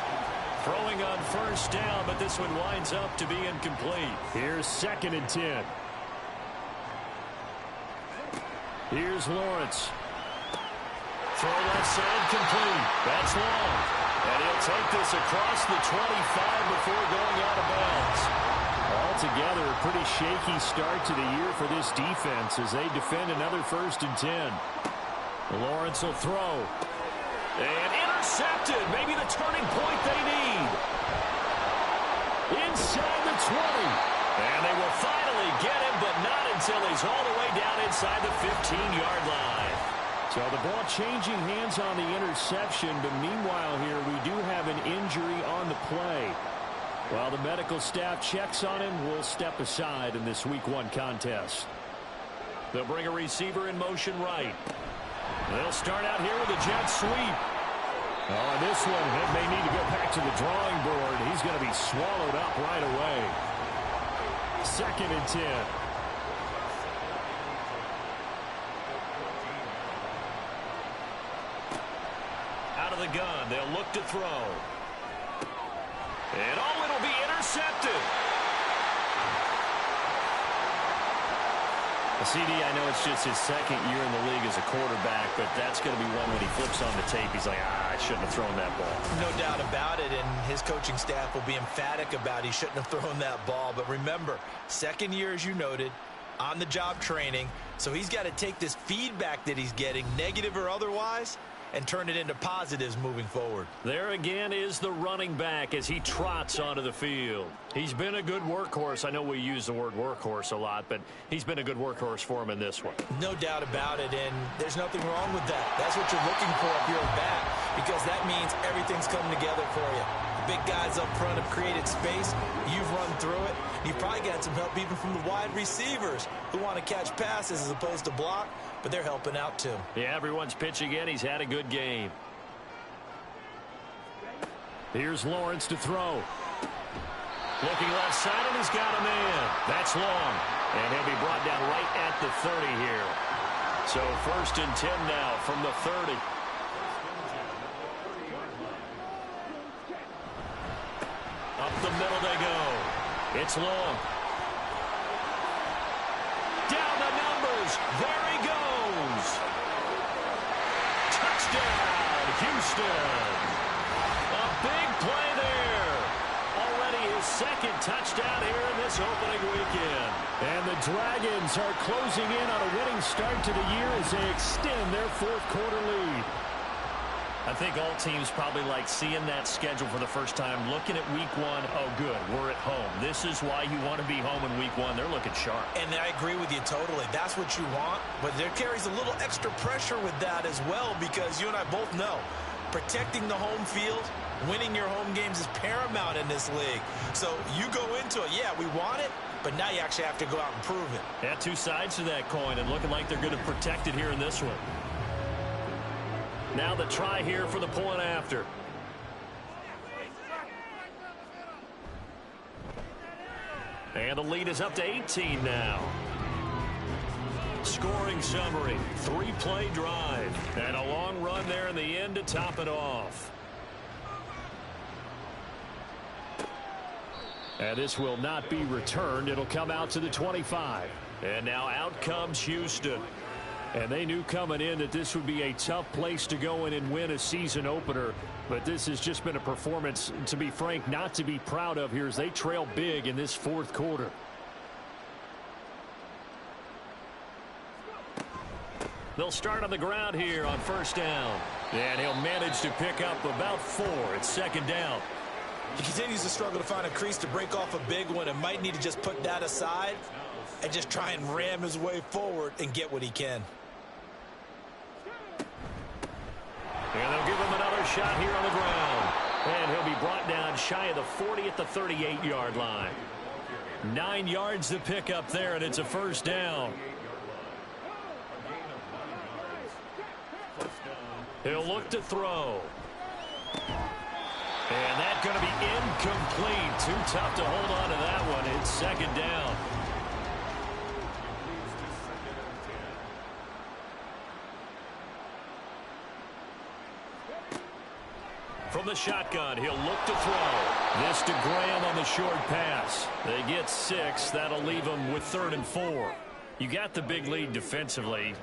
Throwing on first down, but this one winds up to be incomplete. Here's 2nd and 10. Here's Lawrence. Throw left side complete. That's long. And he'll take this across the 25 before going out of bounds. Altogether, a pretty shaky start to the year for this defense as they defend another 1st and 10. Lawrence will throw. And intercepted. Maybe the turning point they need. Inside the 20. And they will finally get him, but not until he's all the way down inside the 15-yard line. So the ball changing hands on the interception, but meanwhile here we do have an injury on the play. While the medical staff checks on him, we'll step aside in this Week 1 contest. They'll bring a receiver in motion right. They'll start out here with a jet sweep. Oh, and this one, it may need to go back to the drawing board. He's going to be swallowed up right away. 2nd and 10. Out of the gun, they'll look to throw. And it'll be intercepted. CD, I know it's just his 2nd year in the league as a quarterback, but that's going to be one when he flips on the tape, he's like, I shouldn't have thrown that ball. No doubt about it, and his coaching staff will be emphatic about he shouldn't have thrown that ball. But remember, 2nd year, as you noted, on-the-job training, so he's got to take this feedback that he's getting, negative or otherwise, and turn it into positives moving forward. There again is the running back as he trots onto the field. He's been a good workhorse. I know we use the word workhorse a lot, but he's been a good workhorse for him in this one. No doubt about it, and there's nothing wrong with that. That's what you're looking for if you're a back, because that means everything's coming together for you. The big guys up front have created space. You've run through it. You've probably got some help even from the wide receivers who want to catch passes as opposed to block, but they're helping out too. Yeah, everyone's pitching in. He's had a good game. Here's Lawrence to throw. Looking left side, and he's got a man. That's long. And he'll be brought down right at the 30 here. So 1st and 10 now from the 30. Up the middle they go. It's long. Down the numbers. There he goes. Touchdown, Houston. A big play there. Already his 2nd touchdown here in this opening weekend. And the Dragons are closing in on a winning start to the year as they extend their 4th quarter lead. I think all teams probably like seeing that schedule for the first time, looking at week 1. Oh, good, we're at home. This is why you want to be home in week 1. They're looking sharp. And I agree with you totally. That's what you want, but there carries a little extra pressure with that as well, because you and I both know protecting the home field, winning your home games is paramount in this league. So you go into it, yeah, we want it, but now you actually have to go out and prove it. Yeah, 2 sides to that coin, and looking like they're going to protect it here in this one. Now the try here for the point after. And the lead is up to 18 now. Scoring summary, 3-play drive, and a long run there in the end to top it off. And this will not be returned. It'll come out to the 25. And now out comes Houston. And they knew coming in that this would be a tough place to go in and win a season opener. But this has just been a performance, to be frank, not to be proud of here as they trail big in this 4th quarter. They'll start on the ground here on 1st down. And he'll manage to pick up about 4. It's 2nd down. He continues to struggle to find a crease to break off a big one and might need to just put that aside and just try and ram his way forward and get what he can. And they'll give him another shot here on the ground. And he'll be brought down shy of the 40 at the 38-yard line. 9 yards to pick up there, and it's a 1st down. He'll look to throw. And that's going to be incomplete. Too tough to hold on to that one. It's 2nd down. From the shotgun, he'll look to throw. This to Graham on the short pass. They get 6. That'll leave them with 3rd and 4. You got the big lead defensively.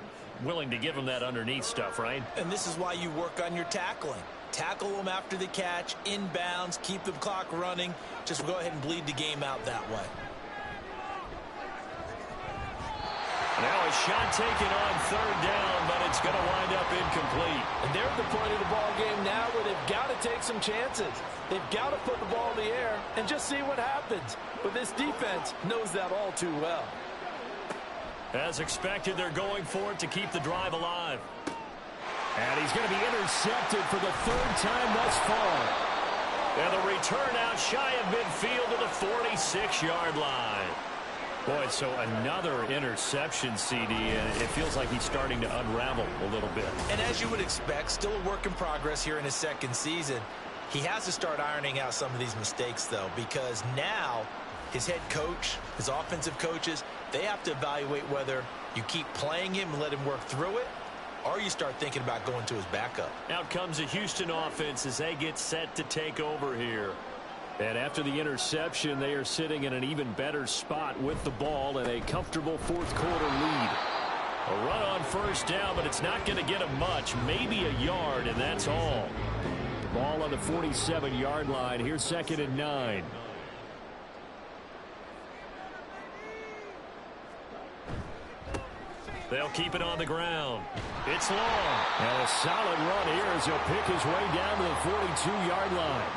Willing to give them that underneath stuff, right? And this is why you work on your tackling. Tackle them after the catch, inbounds, keep the clock running. Just go ahead and bleed the game out that way. Now a shot taken on 3rd down, but it's going to wind up incomplete. And they're at the point of the ball game now where they've got to take some chances. They've got to put the ball in the air and just see what happens. But this defense knows that all too well. As expected, they're going for it to keep the drive alive. And he's going to be intercepted for the 3rd time thus far. And the return out shy of midfield to the 46-yard line. Boy, so another interception, CD, and it feels like he's starting to unravel a little bit. And as you would expect, still a work in progress here in his 2nd season. He has to start ironing out some of these mistakes, though, because now his head coach, his offensive coaches, they have to evaluate whether you keep playing him and let him work through it, or you start thinking about going to his backup. Out comes the Houston offense as they get set to take over here. And after the interception, they are sitting in an even better spot with the ball and a comfortable fourth quarter lead. A run on first down, but it's not going to get them much, maybe a yard, and that's all. Ball on the 47-yard line. Here's 2nd and 9. They'll keep it on the ground. It's long. And a solid run here as he'll pick his way down to the 42-yard line.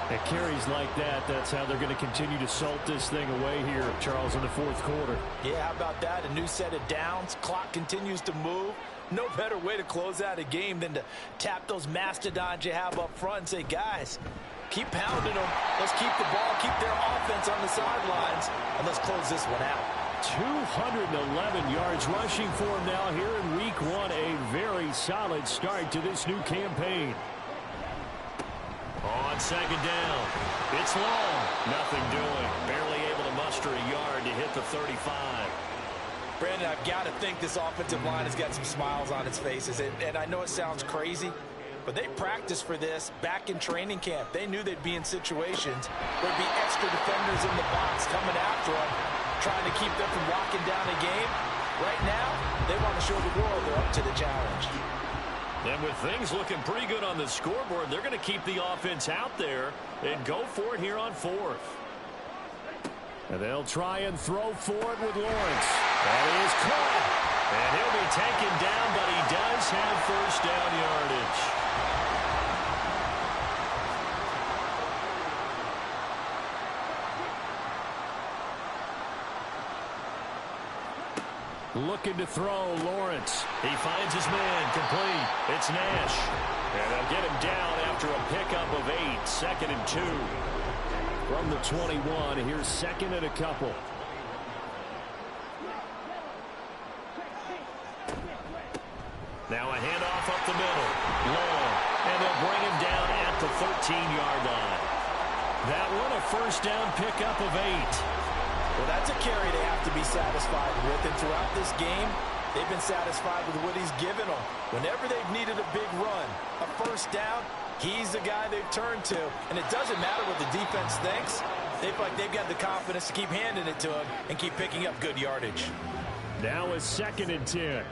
At carries like that, that's how they're going to continue to salt this thing away here, Charles, in the fourth quarter. Yeah, how about that? A new set of downs. Clock continues to move. No better way to close out a game than to tap those mastodons you have up front and say, guys, keep pounding them. Let's keep the ball, keep their offense on the sidelines, and let's close this one out. 211 yards rushing for him now here in week 1. A very solid start to this new campaign. On 2nd down, it's long. Nothing doing. Barely able to muster a yard to hit the 35. Brandon, I've got to think this offensive line has got some smiles on its faces. And I know it sounds crazy, but they practiced for this back in training camp. They knew they'd be in situations where there'd be extra defenders in the box coming after them, trying to keep them from locking down a game. Right now, they want to show the world they're up to the challenge. And with things looking pretty good on the scoreboard, they're going to keep the offense out there and go for it here on 4th. And they'll try and throw for it with Lawrence. That is caught. And he'll be taken down, but he does have first down yardage. Looking to throw, Lawrence. He finds his man, complete. It's Nash. And they'll get him down after a pickup of 8. 2nd and 2. From the 21, here's 2nd and a couple. Now a handoff up the middle. Long. And they'll bring him down at the 13-yard line. That one a first down pickup of 8. Well, that's a carry they have to be satisfied with. And throughout this game, they've been satisfied with what he's given them. Whenever they've needed a big run, a first down, he's the guy they've turned to. And it doesn't matter what the defense thinks. They feel like they've got the confidence to keep handing it to him and keep picking up good yardage. Now a 2nd and 10.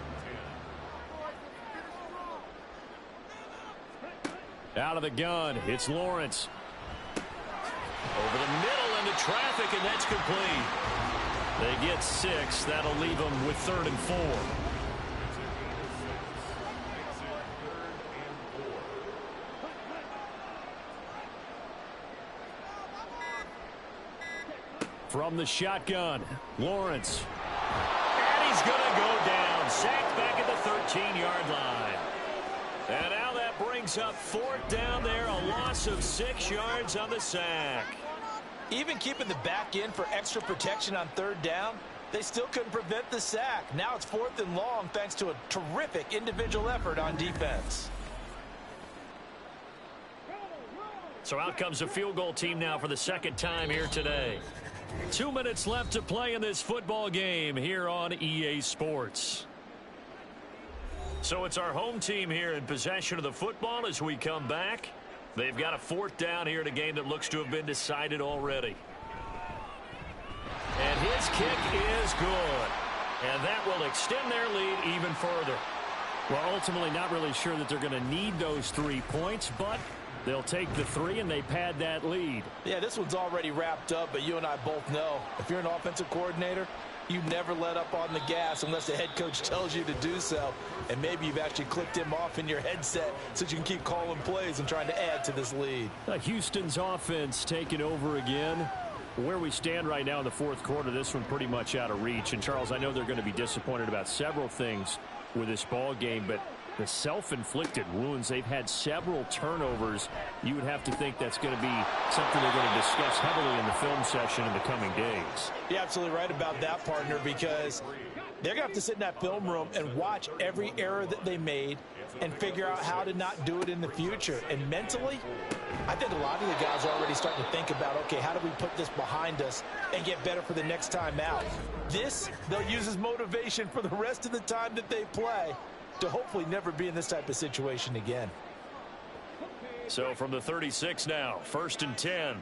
Out of the gun, it's Lawrence. Over the middle into traffic, and that's complete. They get 6. That'll leave them with 3rd and 4. From the shotgun, Lawrence. And he's going to go down. Sacked back at the 13-yard line. And now that brings up 4th down there. A loss of 6 yards on the sack. Even keeping the back in for extra protection on 3rd down, they still couldn't prevent the sack. Now it's 4th and long thanks to a terrific individual effort on defense. So out comes the field goal team now for the 2nd time here today. 2 minutes left to play in this football game here on EA Sports. So it's our home team here in possession of the football as we come back. They've got a 4th down here in a game that looks to have been decided already. And his kick is good. And that will extend their lead even further. Well, ultimately not really sure that they're going to need those 3 points, but they'll take the 3 and they pad that lead. Yeah, this one's already wrapped up, but you and I both know if you're an offensive coordinator, you never let up on the gas unless the head coach tells you to do so. And maybe you've actually clicked him off in your headset so you can keep calling plays and trying to add to this lead. Houston's offense taking over again. Where we stand right now in the 4th quarter, this one pretty much out of reach. And, Charles, I know they're going to be disappointed about several things with this ball game, but the self-inflicted wounds. They've had several turnovers. You would have to think that's going to be something they're going to discuss heavily in the film session in the coming days. You're absolutely right about that, partner, because they're going to have to sit in that film room and watch every error that they made and figure out how to not do it in the future. And mentally, I think a lot of the guys are already starting to think about, okay, how do we put this behind us and get better for the next time out? This, they'll use as motivation for the rest of the time that they play to hopefully never be in this type of situation again. So from the 36 now, 1st and 10.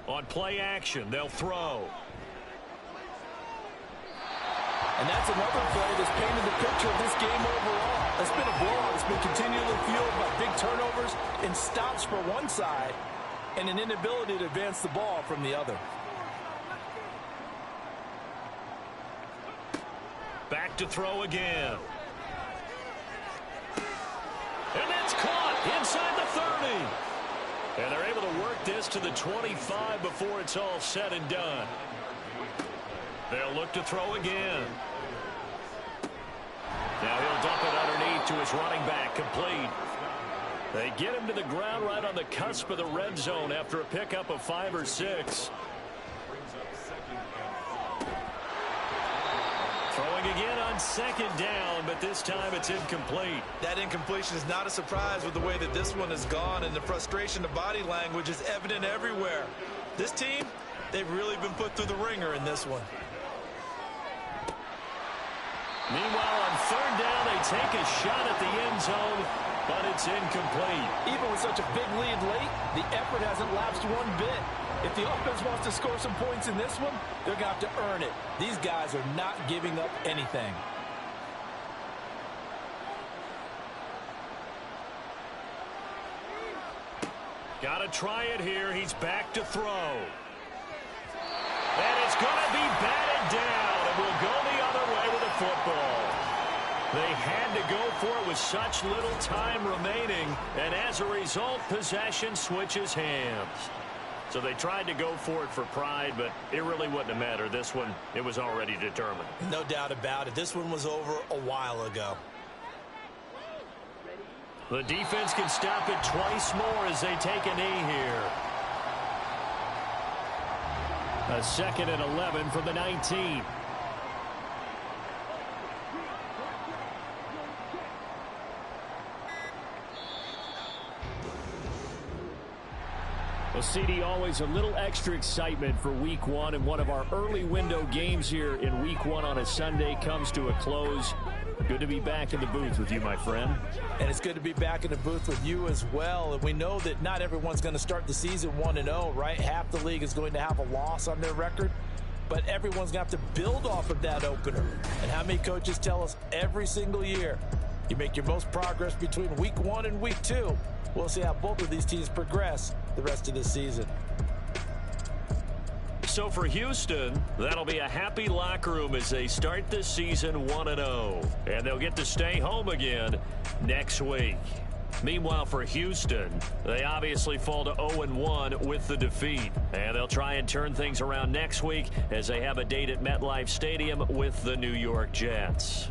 On play action, they'll throw. And that's another play that's painted the picture of this game overall. It's been a blowout. It's been continually fueled by big turnovers and stops for one side and an inability to advance the ball from the other. Back to throw again. And that's caught inside the 30. And they're able to work this to the 25 before it's all said and done. They'll look to throw again. Now he'll dump it underneath to his running back, complete. They get him to the ground right on the cusp of the red zone after a pickup of 5 or 6. Throwing again on 2nd down, but this time it's incomplete. That incompletion is not a surprise with the way that this one has gone, and the frustration of body language is evident everywhere. This team, they've really been put through the ringer in this one. Meanwhile, on 3rd down, they take a shot at the end zone, but it's incomplete. Even with such a big lead late, the effort hasn't lapsed one bit. If the offense wants to score some points in this one, they're going to have to earn it. These guys are not giving up anything. Got to try it here. He's back to throw. And it's going to be batted down, and we'll go the other way with the football. They had to go for it with such little time remaining, and as a result, possession switches hands. So they tried to go for it for pride, but it really wouldn't have mattered. This one, it was already determined. No doubt about it. This one was over a while ago. The defense can stop it twice more as they take a knee here. A 2nd and 11 from the 19. Well, CD, always a little extra excitement for Week 1, and one of our early window games here in Week 1 on a Sunday comes to a close. Good to be back in the booth with you, my friend. And it's good to be back in the booth with you as well. And we know that not everyone's going to start the season 1-0, right? Half the league is going to have a loss on their record. But everyone's going to have to build off of that opener. And how many coaches tell us every single year, you make your most progress between Week 1 and Week 2. We'll see how both of these teams progress the rest of this season. So for Houston, that'll be a happy locker room as they start this season 1-0. And they'll get to stay home again next week. Meanwhile, for Houston, they obviously fall to 0-1 with the defeat. And they'll try and turn things around next week as they have a date at MetLife Stadium with the New York Jets.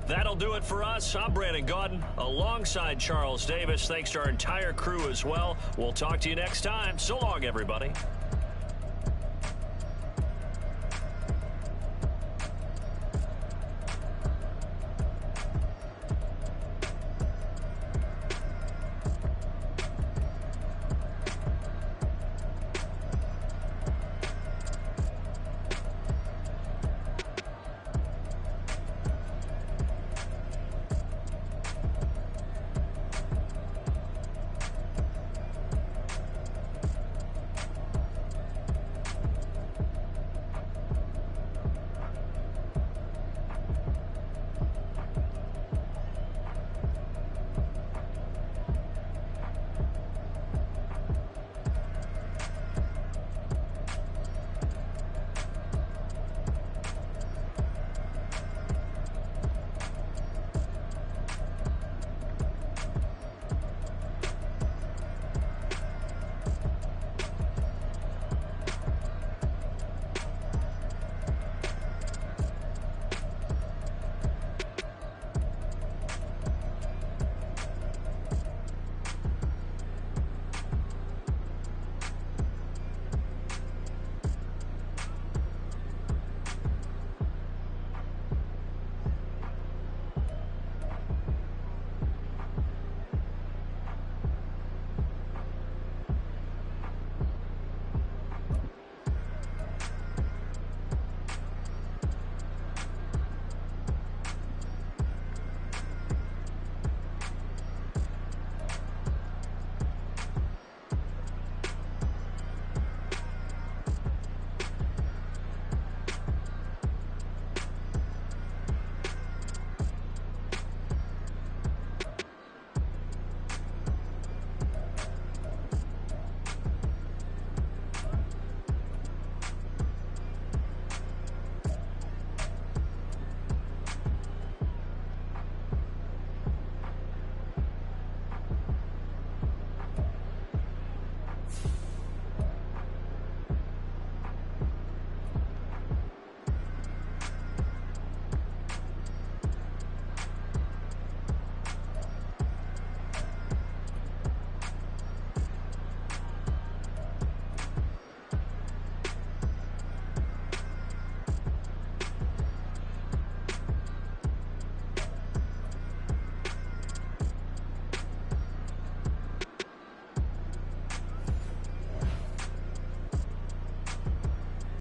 That'll do it for us. I'm Brandon Gaudin alongside Charles Davis. Thanks to our entire crew as well. We'll talk to you next time. So long, everybody.